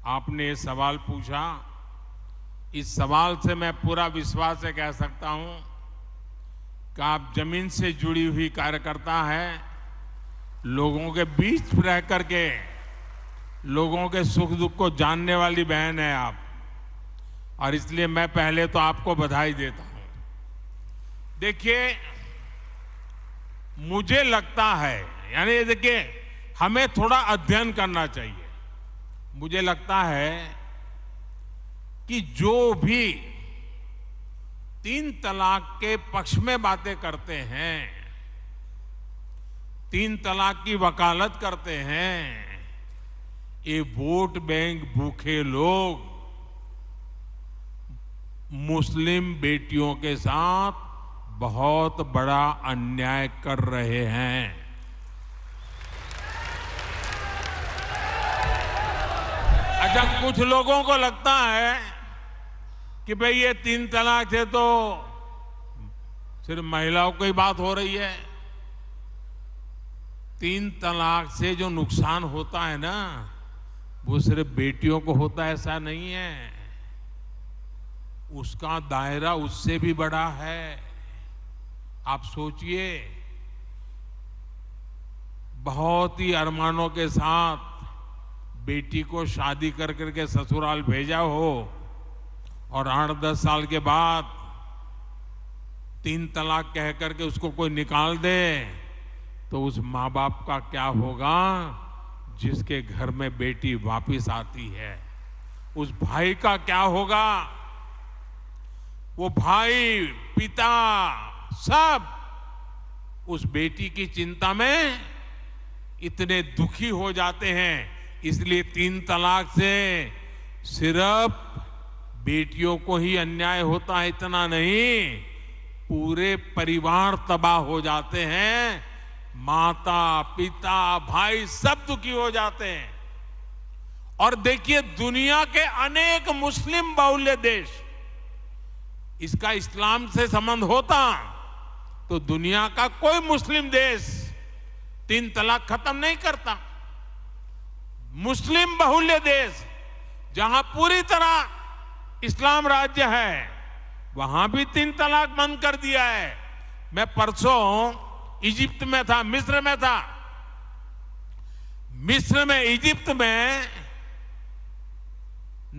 आपने ये सवाल पूछा, इस सवाल से मैं पूरा विश्वास से कह सकता हूं कि आप जमीन से जुड़ी हुई कार्यकर्ता हैं, लोगों के बीच रह करके लोगों के सुख दुख को जानने वाली बहन है आप, और इसलिए मैं पहले तो आपको बधाई देता हूं। देखिए, मुझे लगता है, यानी देखिए, हमें थोड़ा अध्ययन करना चाहिए। मुझे लगता है कि जो भी 3 तलाक के पक्ष में बातें करते हैं, 3 तलाक की वकालत करते हैं, ये वोट बैंक भूखे लोग मुस्लिम बेटियों के साथ बहुत बड़ा अन्याय कर रहे हैं। अच्छा, कुछ लोगों को लगता है कि भाई ये 3 तलाक से तो सिर्फ महिलाओं की बात हो रही है। 3 तलाक से जो नुकसान होता है ना, वो सिर्फ बेटियों को होता है ऐसा नहीं है, उसका दायरा उससे भी बड़ा है। आप सोचिए, बहुत ही अरमानों के साथ बेटी को शादी कर करके ससुराल भेजा हो और 8-10 साल के बाद 3 तलाक कह करके उसको कोई निकाल दे, तो उस माँ बाप का क्या होगा जिसके घर में बेटी वापिस आती है? उस भाई का क्या होगा? वो भाई, पिता, सब उस बेटी की चिंता में इतने दुखी हो जाते हैं। इसलिए 3 तलाक से सिर्फ बेटियों को ही अन्याय होता है इतना नहीं, पूरे परिवार तबाह हो जाते हैं, माता, पिता, भाई सब दुखी हो जाते हैं। और देखिए, दुनिया के अनेक मुस्लिम बहुल्य देश, इसका इस्लाम से संबंध होता तो दुनिया का कोई मुस्लिम देश 3 तलाक खत्म नहीं करता। मुस्लिम बहुल्य देश जहां पूरी तरह इस्लाम राज्य है, वहां भी 3 तलाक बंद कर दिया है। मैं परसों इजिप्ट में था, मिस्र में था। मिस्र में, इजिप्ट में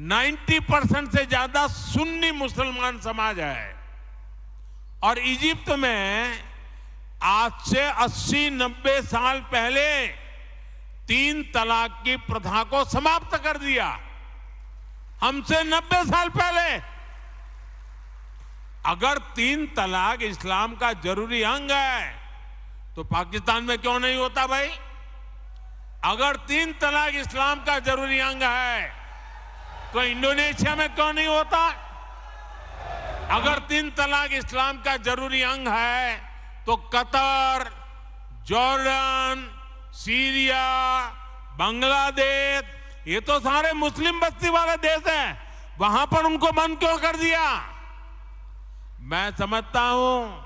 90% से ज्यादा सुन्नी मुसलमान समाज है, और इजिप्ट में आज से 80-90 साल पहले 3 तलाक की प्रथा को समाप्त कर दिया। हमसे 90 साल पहले। अगर 3 तलाक इस्लाम का जरूरी अंग है तो पाकिस्तान में क्यों नहीं होता भाई? अगर 3 तलाक इस्लाम का जरूरी अंग है तो इंडोनेशिया में क्यों नहीं होता? अगर 3 तलाक इस्लाम का जरूरी अंग है तो कतर, जॉर्डन, सीरिया, बांग्लादेश, ये तो सारे मुस्लिम बस्ती वाले देश हैं, वहां पर उनको बंद क्यों कर दिया? मैं समझता हूं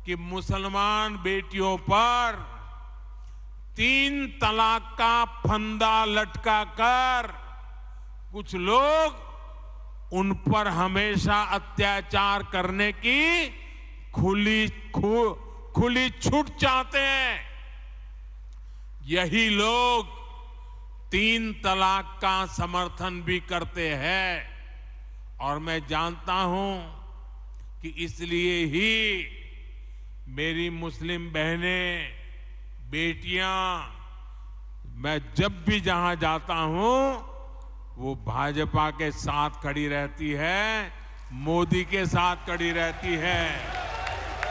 कि मुसलमान बेटियों पर 3 तलाक का फंदा लटका कर कुछ लोग उन पर हमेशा अत्याचार करने की खुली छूट चाहते हैं। यही लोग 3 तलाक का समर्थन भी करते हैं, और मैं जानता हूं कि इसलिए ही मेरी मुस्लिम बहनें, बेटियां, मैं जब भी जहां जाता हूं वो भाजपा के साथ खड़ी रहती है, मोदी के साथ खड़ी रहती है।